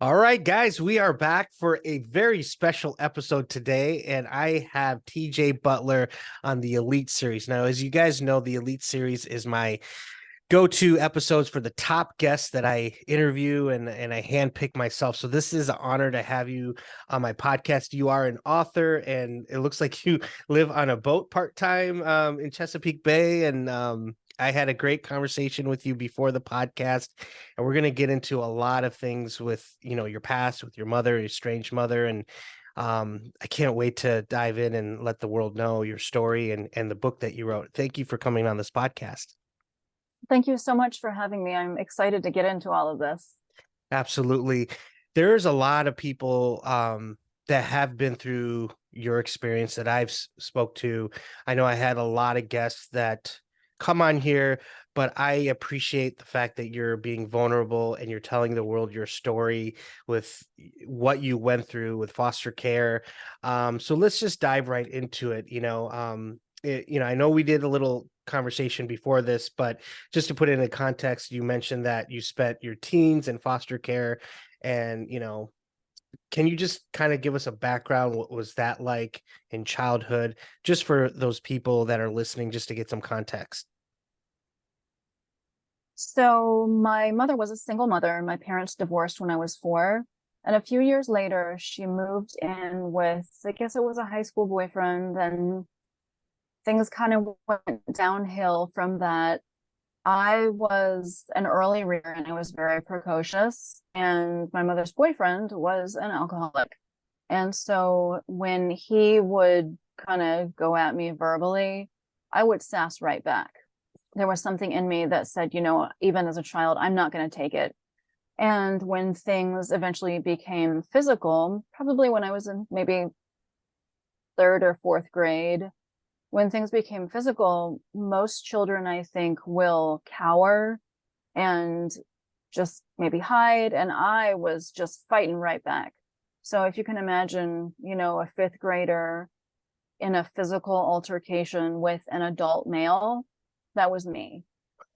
All right, guys, we are back for a very special episode today, and I have TJ Butler on the Elite Series. Now, as you guys know, the Elite Series is my go-to episodes for the top guests that I interview and I handpick myself. So this is an honor to have you on my podcast. You are an author, and it looks like you live on a boat part-time in Chesapeake Bay. And I had a great conversation with you before the podcast, and we're going to get into a lot of things with, your past, with your mother, your estranged mother, and I can't wait to dive in and let the world know your story and the book that you wrote. Thank you for coming on this podcast. Thank you so much for having me. I'm excited to get into all of this. Absolutely. There's a lot of people that have been through your experience that I've spoke to. I know I had a lot of guests that come on here, but I appreciate the fact that you're being vulnerable and you're telling the world your story with what you went through with foster care. So let's just dive right into it. I know we did a little conversation before this, but just to put it in context, you mentioned that you spent your teens in foster care, and can you just kind of give us a background? What was that like in childhood, just for those people that are listening, just to get some context? So my mother was a single mother. My parents divorced when I was 4. And a few years later, she moved in with, I guess it was a high school boyfriend, and things kind of went downhill from that. I was an early reader and I was very precocious, and my mother's boyfriend was an alcoholic. And so when he would kind of go at me verbally, I would sass right back. There was something in me that said, even as a child, I'm not going to take it. And when things eventually became physical, probably when I was in maybe 3rd or 4th grade, when things became physical, most children, I think, will cower and just maybe hide. And I was just fighting right back. So if you can imagine, a 5th grader in a physical altercation with an adult male, that was me.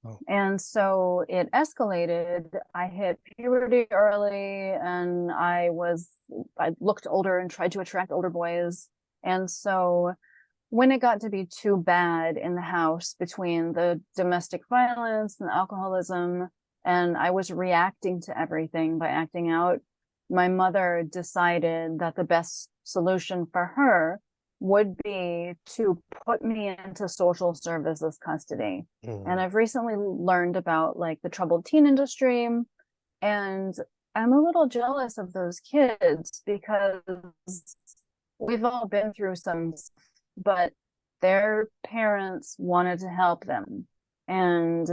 Oh. And so it escalated. I hit puberty early, and I looked older and tried to attract older boys. And so when it got to be too bad in the house, between the domestic violence and the alcoholism, and I was reacting to everything by acting out, my mother decided that the best solution for her would be to put me into social services custody. And I've recently learned about like the troubled teen industry, and I'm a little jealous of those kids because we've all been through some, but their parents wanted to help them. And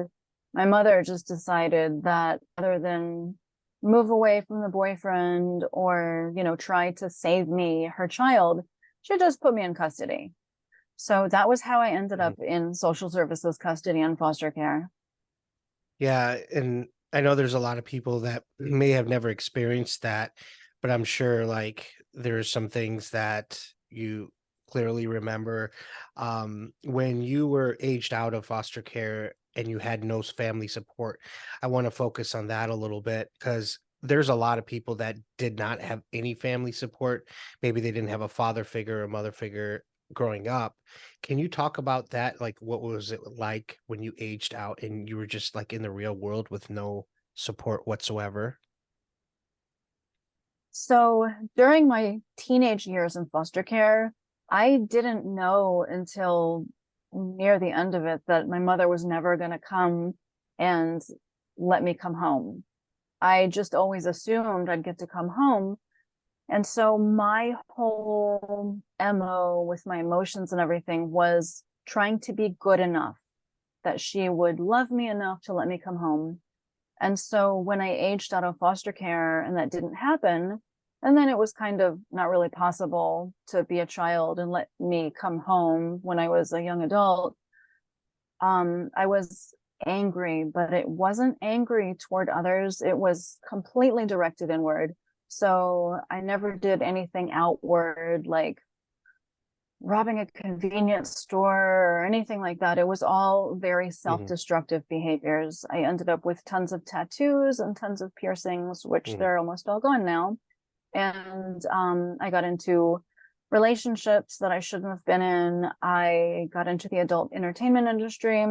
my mother just decided that rather than move away from the boyfriend or, try to save me, her child, she just put me in custody. So that was how I ended up in social services custody and foster care. Yeah, and I know there's a lot of people that may have never experienced that, but I'm sure like there's some things that you clearly remember. When you were aged out of foster care and you had no family support, I want to focus on that a little bit, because there's a lot of people that did not have any family support. Maybe they didn't have a father figure or mother figure growing up. Can you talk about that? Like, what was it like when you aged out and you were just like in the real world with no support whatsoever? So during my teenage years in foster care, I didn't know until near the end of it that my mother was never going to come and let me come home. I just always assumed I'd get to come home. And so my whole MO with my emotions and everything was trying to be good enough that she would love me enough to let me come home. And so when I aged out of foster care and that didn't happen, and then it was kind of not really possible to be a child and let me come home when I was a young adult, I was angry, but it wasn't angry toward others. It was completely directed inward. So I never did anything outward, like robbing a convenience store or anything like that. It was all very Hmm. self-destructive behaviors. I ended up with tons of tattoos and tons of piercings, which Hmm. they're almost all gone now. And I got into relationships that I shouldn't have been in. I got into the adult entertainment industry.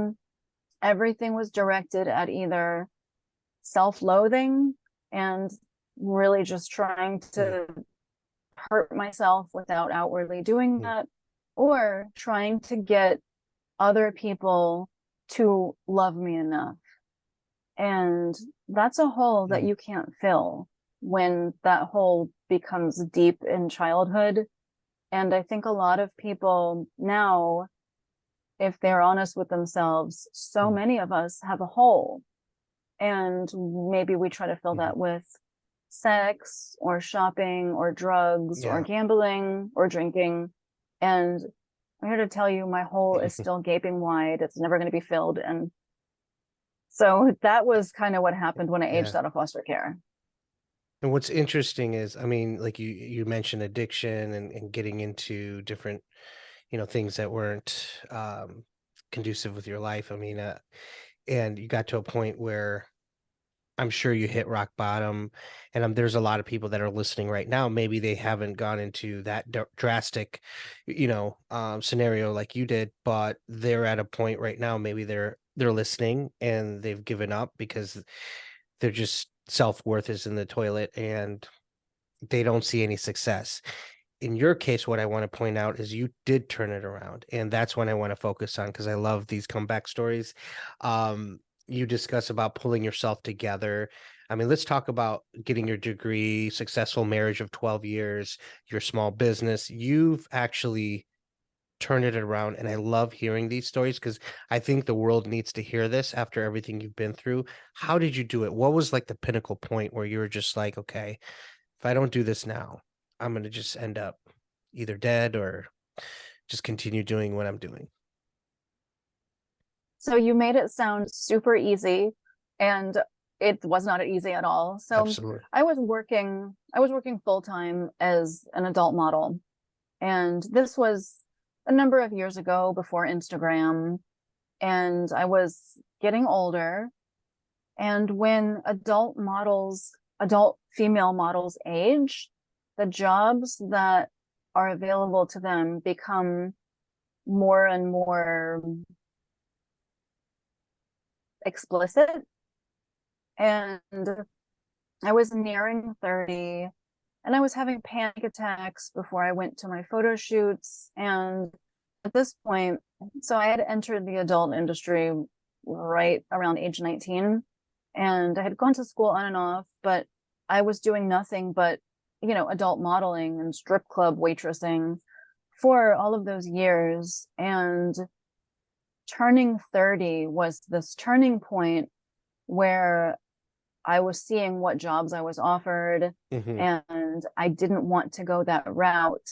Everything was directed at either self-loathing and really just trying Hmm. to hurt myself without outwardly doing Hmm. that, or trying to get other people to love me enough. And that's a hole that Hmm. you can't fill when that hole becomes deep in childhood. And I think a lot of people now, if they're honest with themselves, so Hmm. many of us have a hole. And maybe we try to fill Hmm. that with sex or shopping or drugs or Yeah. gambling or drinking. And I'm here to tell you, my hole is still gaping wide. It's never going to be filled. And so that was kind of what happened when I aged Yeah. out of foster care. And what's interesting is, I mean, like you mentioned addiction and getting into different, things that weren't conducive with your life. I mean, and you got to a point where I'm sure you hit rock bottom, and there's a lot of people that are listening right now. Maybe they haven't gone into that drastic, scenario like you did, but they're at a point right now. Maybe they're listening and they've given up because they're just self worth is in the toilet and they don't see any success. In your case, what I want to point out is you did turn it around, and that's when I want to focus on because I love these comeback stories. You discuss about pulling yourself together. I mean, let's talk about getting your degree, successful marriage of 12 years, your small business. You've actually turned it around, and I love hearing these stories because I think the world needs to hear this after everything you've been through. How did you do it? What was like the pinnacle point where you were just like, okay, if I don't do this now, I'm gonna just end up either dead or just continue doing what I'm doing. So you made it sound super easy, and it was not easy at all. So Absolutely. I was working full time as an adult model. And this was a number of years ago before Instagram. And I was getting older. And when adult female models age, the jobs that are available to them become more and more explicit. And I was nearing 30 and I was having panic attacks before I went to my photo shoots. And at this point, so I had entered the adult industry right around age 19, and I had gone to school on and off, but I was doing nothing but, adult modeling and strip club waitressing for all of those years. And turning 30 was this turning point where I was seeing what jobs I was offered, Hmm. and I didn't want to go that route.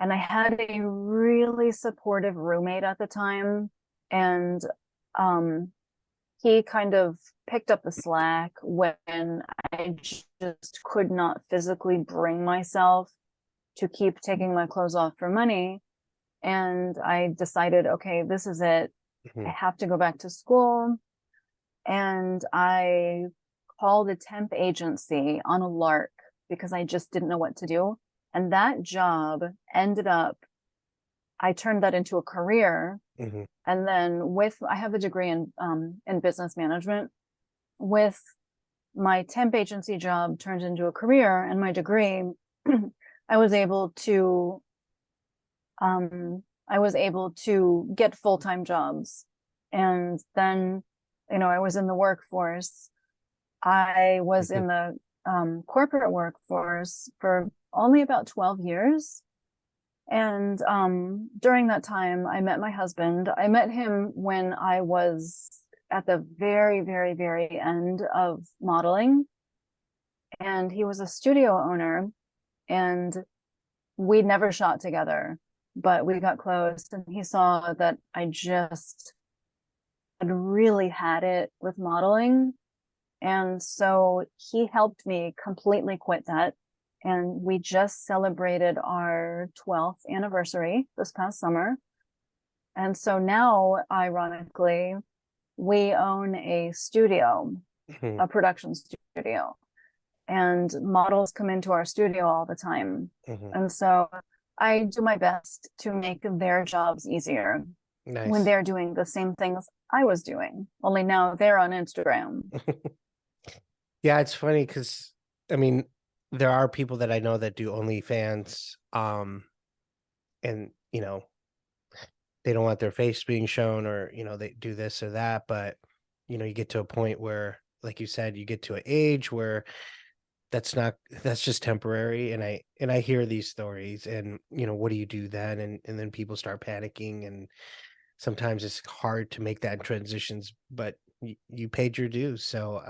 And I had a really supportive roommate at the time, and um, he kind of picked up the slack when I just could not physically bring myself to keep taking my clothes off for money. And I decided, okay, this is it. I Hmm. have to go back to school. And I called a temp agency on a lark because I just didn't know what to do. And that job ended up, I turned that into a career. Hmm. And then I have a degree in business management. With my temp agency job turned into a career and my degree, I was able to, I was able to get full-time jobs. And then, I was in the workforce. I was Hmm. in the corporate workforce for only about 12 years. And during that time, I met my husband. I met him when I was at the very, very, very end of modeling. And he was a studio owner, and we never shot together, but we got close. And he saw that I just had really had it with modeling. And so he helped me completely quit that. and we just celebrated our 12th anniversary this past summer. And so now, ironically, we own a studio, Mhm. a production studio, and models come into our studio all the time. Mhm. And so I do my best to make their jobs easier when Nice. they're doing the same things I was doing, only now they're on Instagram. Yeah, it's funny because I mean, there are people that I know that do OnlyFans, and they don't want their face being shown, or they do this or that, but you get to a point where, like you said, you get to an age where that's just temporary, and I hear these stories, and what do you do then? And then people start panicking, and sometimes it's hard to make that transitions, but you paid your dues, so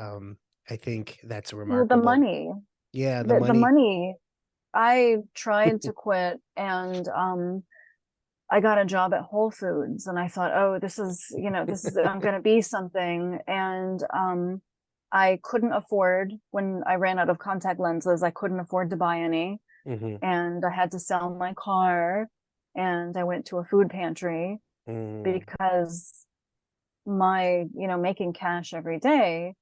I think that's Well, the remarkable. money, Yeah, the the money. money, I tried to quit, and I got a job at Whole Foods, and I thought, oh, this is I'm going to be something. And I couldn't afford, when I ran out of contact lenses, I couldn't afford to buy any, Hmm. and I had to sell my car, and I went to a food pantry Mm. because making cash every day,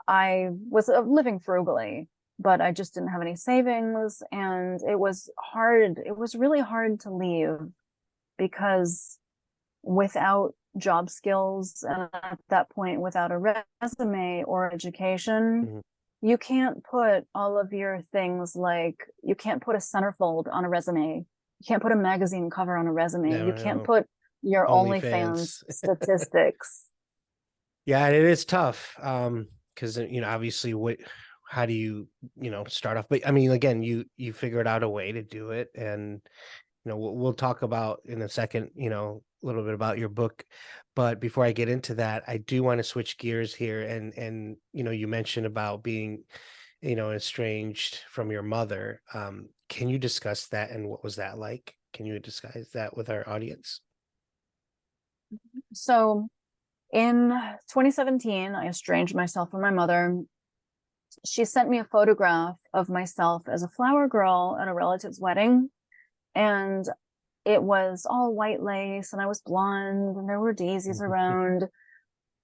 I was living frugally, but I just didn't have any savings, and it was hard. It was really hard to leave because without job skills, and at that point without a resume or education, Mhm. you can't put all of your things, like you can't put a centerfold on a resume. You can't put a magazine cover on a resume. You No, can't no, put your OnlyFans OnlyFans. statistics. Yeah, it is tough. Because obviously, how do you, start off? But I mean, again, you figured out a way to do it, and we'll talk about in a second, a little bit about your book. But before I get into that, I do want to switch gears here, and you mentioned about being, estranged from your mother. Can you discuss that, and what was that like? Can you discuss that with our audience? So in 2017, I estranged myself from my mother. She sent me a photograph of myself as a flower girl at a relative's wedding. And it was all white lace, and I was blonde, and there were daisies around.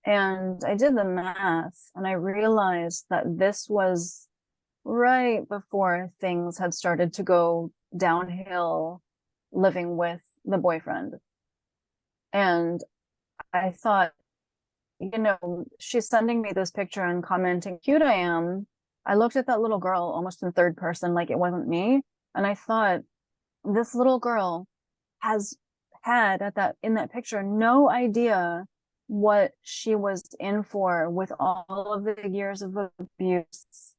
And I did the math, and I realized that this was right before things had started to go downhill living with the boyfriend. And I thought, she's sending me this picture and commenting, cute I am. I looked at that little girl almost in third person, like it wasn't me. And I thought, this little girl has had in that picture no idea what she was in for with all of the years of abuse.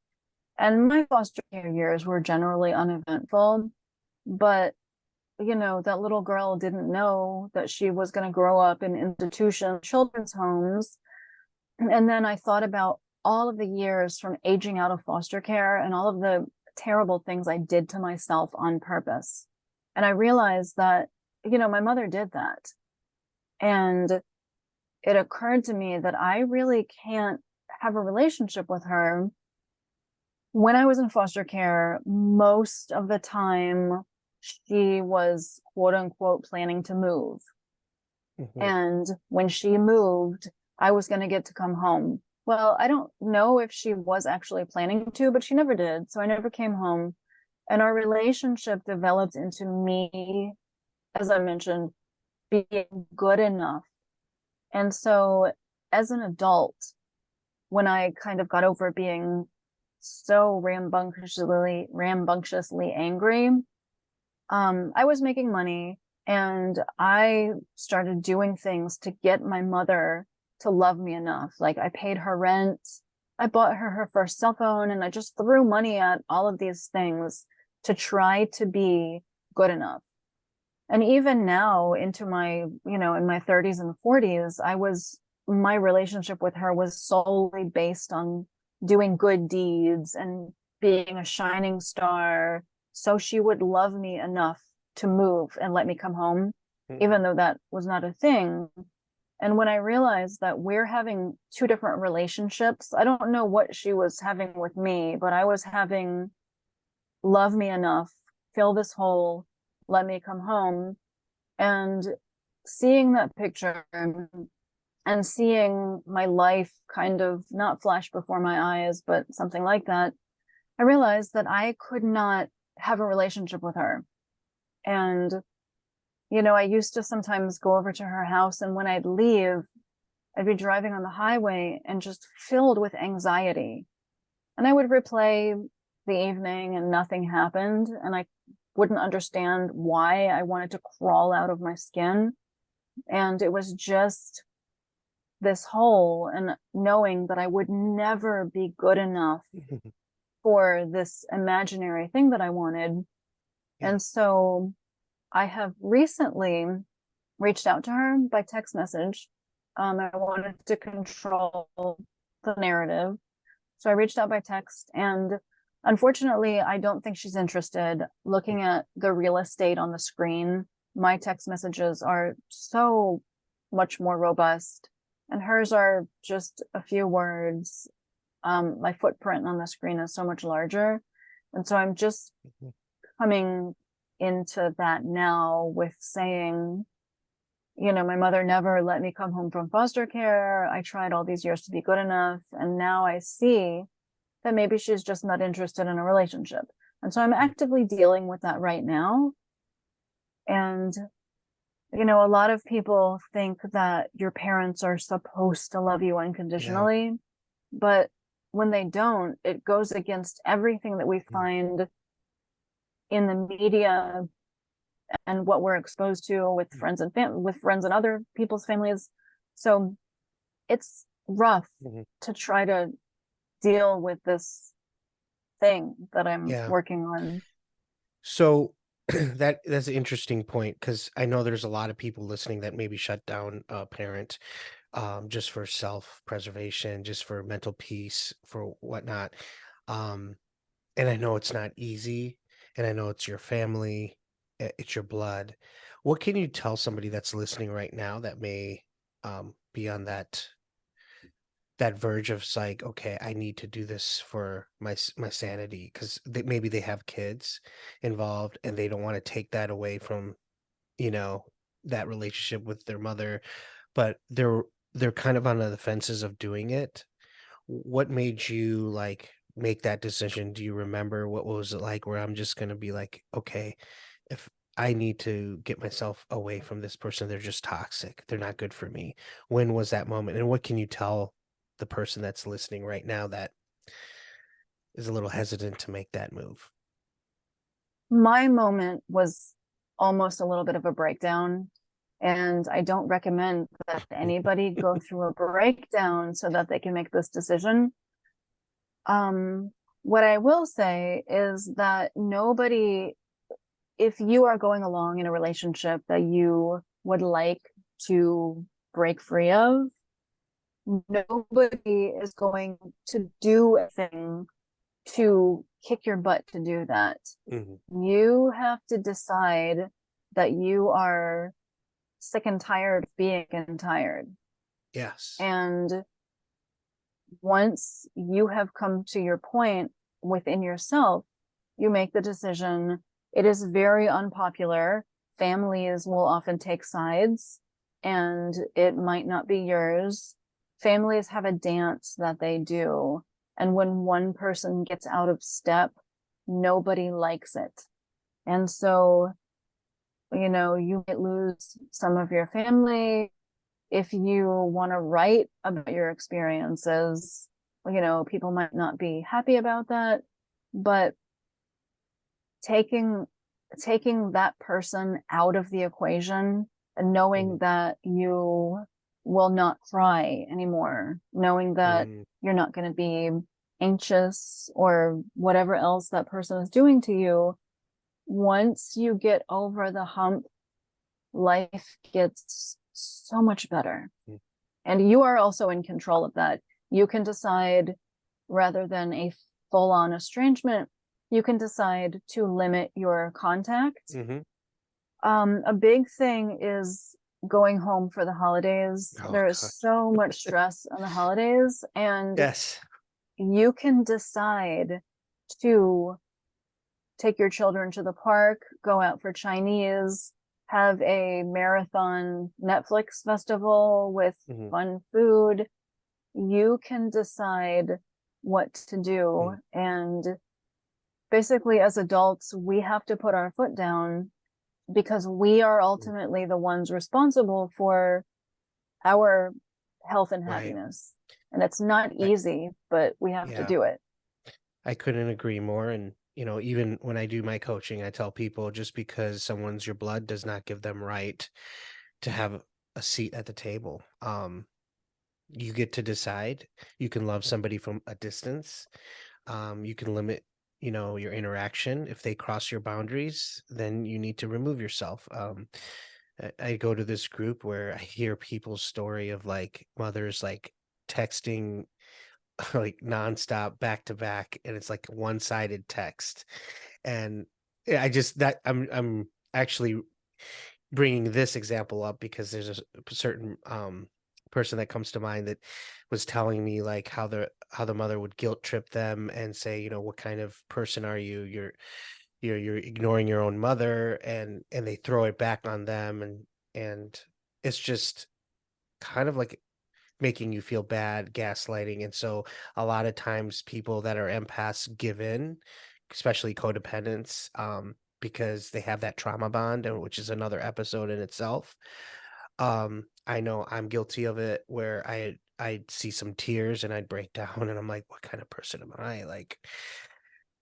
And my foster care years were generally uneventful, but that little girl didn't know that she was going to grow up in institution children's homes. And then I thought about all of the years from aging out of foster care and all of the terrible things I did to myself on purpose. And I realized that, my mother did that. And it occurred to me that I really can't have a relationship with her. When I was in foster care, most of the time she was quote unquote planning to move. Mhm. And when she moved, I was going to get to come home. Well, I don't know if she was actually planning to, but she never did. So I never came home. And our relationship developed into me, as I mentioned, being good enough. And so as an adult, when I kind of got over being so rambunctiously angry, I was making money, and I started doing things to get my mother to love me enough. Like I paid her rent, I bought her first cell phone, and I just threw money at all of these things to try to be good enough. And even now into in my 30s and 40s, my relationship with her was solely based on doing good deeds and being a shining star, so she would love me enough to move and let me come home, even Mhm. though that was not a thing. And when I realized that we're having two different relationships, I don't know what she was having with me, but I was having love me enough, fill this hole, let me come home. And seeing that picture and seeing my life kind of not flash before my eyes, but something like that, I realized that I could not have a relationship with her. And, I used to sometimes go over to her house, and when I'd leave, I'd be driving on the highway and just filled with anxiety. And I would replay the evening and nothing happened. And I wouldn't understand why I wanted to crawl out of my skin. And it was just this hole, and knowing that I would never be good enough for this imaginary thing that I wanted. Yeah. And so I have recently reached out to her by text message. I wanted to control the narrative. So I reached out by text, and unfortunately, I don't think she's interested. Looking at the real estate on the screen, my text messages are so much more robust, and hers are just a few words. My footprint on the screen is so much larger. And so I'm just coming into that now with saying, my mother never let me come home from foster care. I tried all these years to be good enough. And now I see that maybe she's just not interested in a relationship. And so I'm actively dealing with that right now. And, a lot of people think that your parents are supposed to love you unconditionally, but when they don't, it goes against everything that we find in the media and what we're exposed to with friends and other people's families. So it's rough to try to deal with this thing that I'm working on. So that's an interesting point, because I know there's a lot of people listening that maybe shut down a parent just for self-preservation, just for mental peace, for whatnot. And I know it's not easy, and I know it's your family, it's your blood. What can you tell somebody that's listening right now that may be on that verge of like, okay, I need to do this for my sanity, because maybe they have kids involved and they don't want to take that away from, that relationship with their mother, but they're kind of on the fences of doing it. What made you like make that decision? Do you remember what was it like, where I'm just going to be like, okay, if I need to get myself away from this person, they're just toxic, they're not good for me? When was that moment, and what can you tell the person that's listening right now that is a little hesitant to make that move? My moment was almost a little bit of a breakdown, and I don't recommend that anybody go through a breakdown so that they can make this decision. What I will say is that if you are going along in a relationship that you would like to break free of, nobody is going to do a thing to kick your butt to do that. You have to decide that you are sick and tired of being tired. Yes. And once you have come to your point within yourself, you make the decision. It is very unpopular. Families will often take sides, and it might not be yours. Families have a dance that they do. And when one person gets out of step, nobody likes it. And so, you might lose some of your family. If you want to write about your experiences, people might not be happy about that, but taking that person out of the equation and knowing that you will not cry anymore, knowing that you're not going to be anxious or whatever else that person is doing to you. Once you get over the hump, life gets so much better. And you are also in control of that. You can decide, rather than a full-on estrangement, you can decide to limit your contact. A big thing is going home for the holidays. There is so much stress on the holidays, and Yes, you can decide to take your children to the park, go out for Chinese, have a marathon Netflix festival with Mhm. fun food. You can decide what to do. Mhm. And basically, as adults, we have to put our foot down because we are Mhm. ultimately the ones responsible for our health and Right. happiness. And it's not I, easy, but we have to yeah, do it. I couldn't agree more. And, even when I do my coaching, I tell people just because someone's your blood does not give them right to have a seat at the table. You get to decide. You can love somebody from a distance. You can limit, your interaction. If they cross your boundaries, then you need to remove yourself. I go to this group where I hear people's story of like mothers like texting like nonstop back to back, and it's like one-sided text. And yeah, I'm actually bringing this example up because there's a certain person that comes to mind that was telling me like how the mother would guilt trip them and say, what kind of person are you? You're ignoring your own mother, and they throw it back on them, and it's just kind of like making you feel bad, gaslighting. And so a lot of times people that are empaths give in, especially codependents, because they have that trauma bond, and which is another episode in itself. I know I'm guilty of it where I'd see some tears and I'd break down and I'm like, what kind of person am I? Like,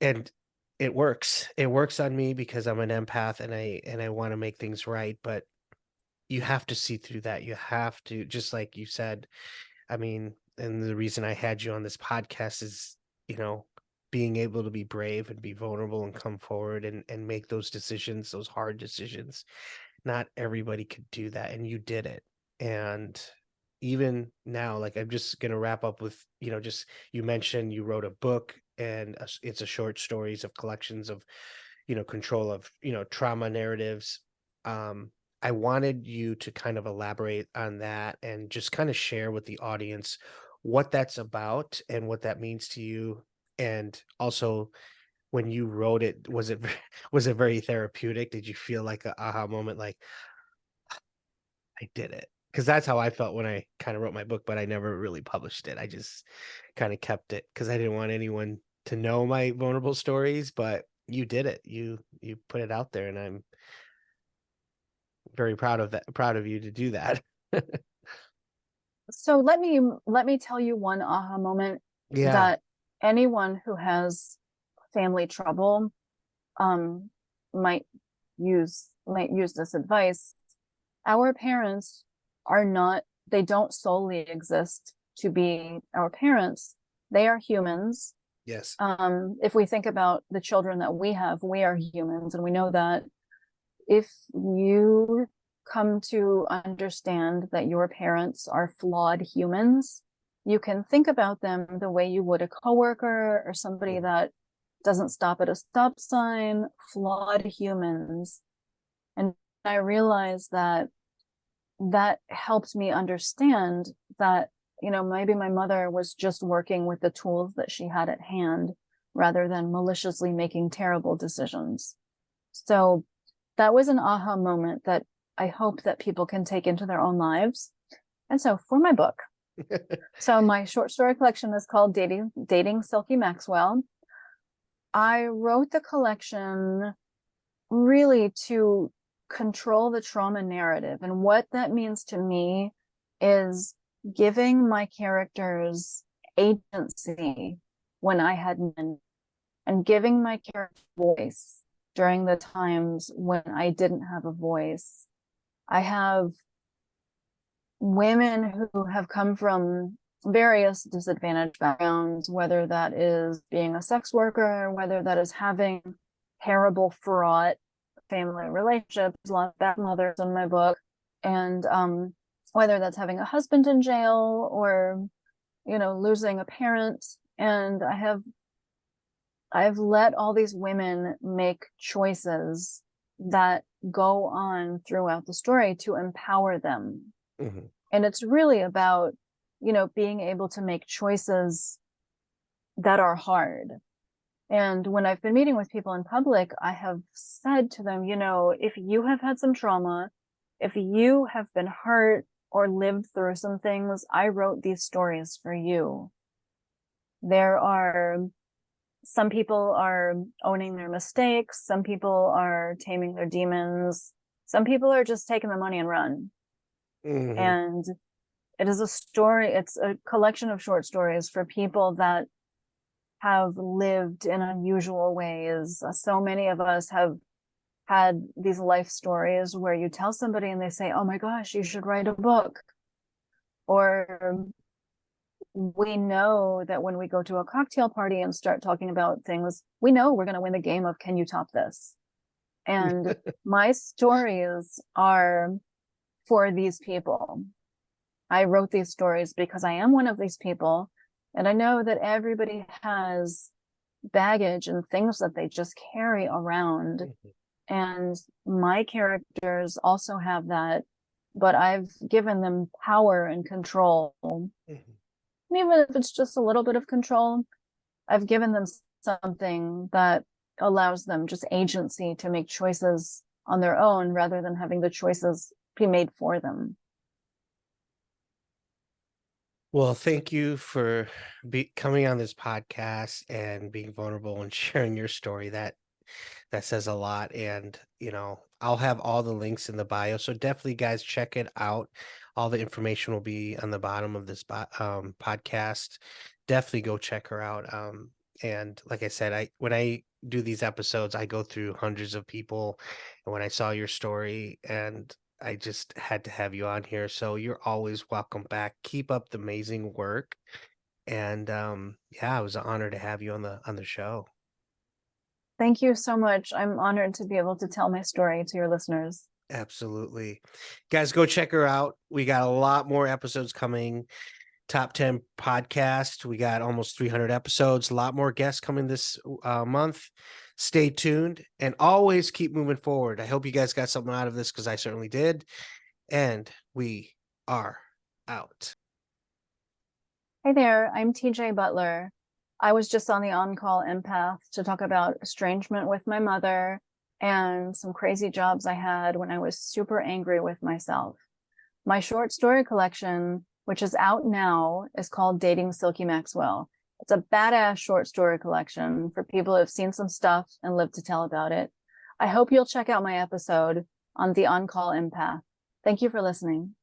and it works. It works on me because I'm an empath and I want to make things right, but you have to see through that. You have to, just like you said, I mean, and the reason I had you on this podcast is, you know, being able to be brave and be vulnerable and come forward and make those decisions, those hard decisions. Not everybody could do that, and you did it. And even now, like I'm just gonna wrap up with, just you mentioned you wrote a book, and it's a short stories of collections of, control of, trauma narratives. Um, I wanted you to kind of elaborate on that and just kind of share with the audience what that's about and what that means to you. And also, when you wrote it, was it was it very therapeutic? Did you feel like a aha moment, like I did it? Because that's how I felt when I kind of wrote my book, but I never really published it. I just kind of kept it because I didn't want anyone to know my vulnerable stories. But you did it. You put it out there, and I'm very proud of that. Proud of you to do that. So let me tell you one aha moment Yeah. that anyone who has family trouble um might use this advice. Our parents are not, they don't solely exist to be our parents. They are humans. Yes. If we think about the children that we have, we are humans, and we know that if you come to understand that your parents are flawed humans, you can think about them the way you would a coworker or somebody Mhm. that doesn't stop at a stop sign, flawed humans. And I realized that that helped me understand that, maybe my mother was just working with the tools that she had at hand rather than maliciously making terrible decisions. So that was an aha moment that I hope that people can take into their own lives. And so for my book, so my short story collection is called Dating Silky Maxwell. I wrote the collection really to control the trauma narrative. And what that means to me is giving my characters agency when I had none, and giving my character voice during the times when I didn't have a voice. I have women who have come from various disadvantaged backgrounds, whether that is being a sex worker, whether that is having terrible, fraught family relationshis, a lot of bad mothers in my book, and whether that's having a husband in jail or, losing a parent. And I've let all these women make choices that go on throughout the story to empower them. Mhm. And it's really about, being able to make choices that are hard. And when I've been meeting with people in public, I have said to them, you know, if you have had some trauma, if you have been hurt or lived through some things, I wrote these stories for you. There are some people are owning their mistakes. Some people are taming their demons. Some people are just taking the money and run. Mhm. And it is a story. It's a collection of short stories for people that have lived in unusual ways. So many of us have had these life stories where you tell somebody and they say, oh my gosh, you should write a book. Or we know that when we go to a cocktail party and start talking about things, we know we're going to win the game of can you top this? And my stories are for these people. I wrote these stories because I am one of these people. And I know that everybody has baggage and things that they just carry around. And my characters also have that, but I've given them power and control. And even if it's just a little bit of control, I've given them something that allows them just agency to make choices on their own rather than having the choices be made for them. Well, thank you for coming on this podcast and being vulnerable and sharing your story. That says a lot. And I'll have all the links in the bio, so definitely, guys, check it out. All the information will be on the bottom of this podcast. Definitely go check her out. And like I said, when I do these episodes, I go through hundreds of people, and when I saw your story, and I just had to have you on here. So you're always welcome back. Keep up the amazing work. And yeah, it was an honor to have you on the show. Thank you so much. I'm honored to be able to tell my story to your listeners. Absolutely. Guys, go check her out. We got a lot more episodes coming. Top 10 podcast. We got almost 300 episodes. A lot more guests coming this month. Stay tuned and always keep moving forward. I hope you guys got something out of this, because I certainly did. And we are out. Hey there, I'm TJ Butler. I was just on the on-call empath to talk about estrangement with my mother and some crazy jobs I had when I was super angry with myself. My short story collection, which is out now, is called Dating Silky Maxwell. It's a badass short story collection for people who have seen some stuff and lived to tell about it. I hope you'll check out my episode on the on-call empath. Thank you for listening.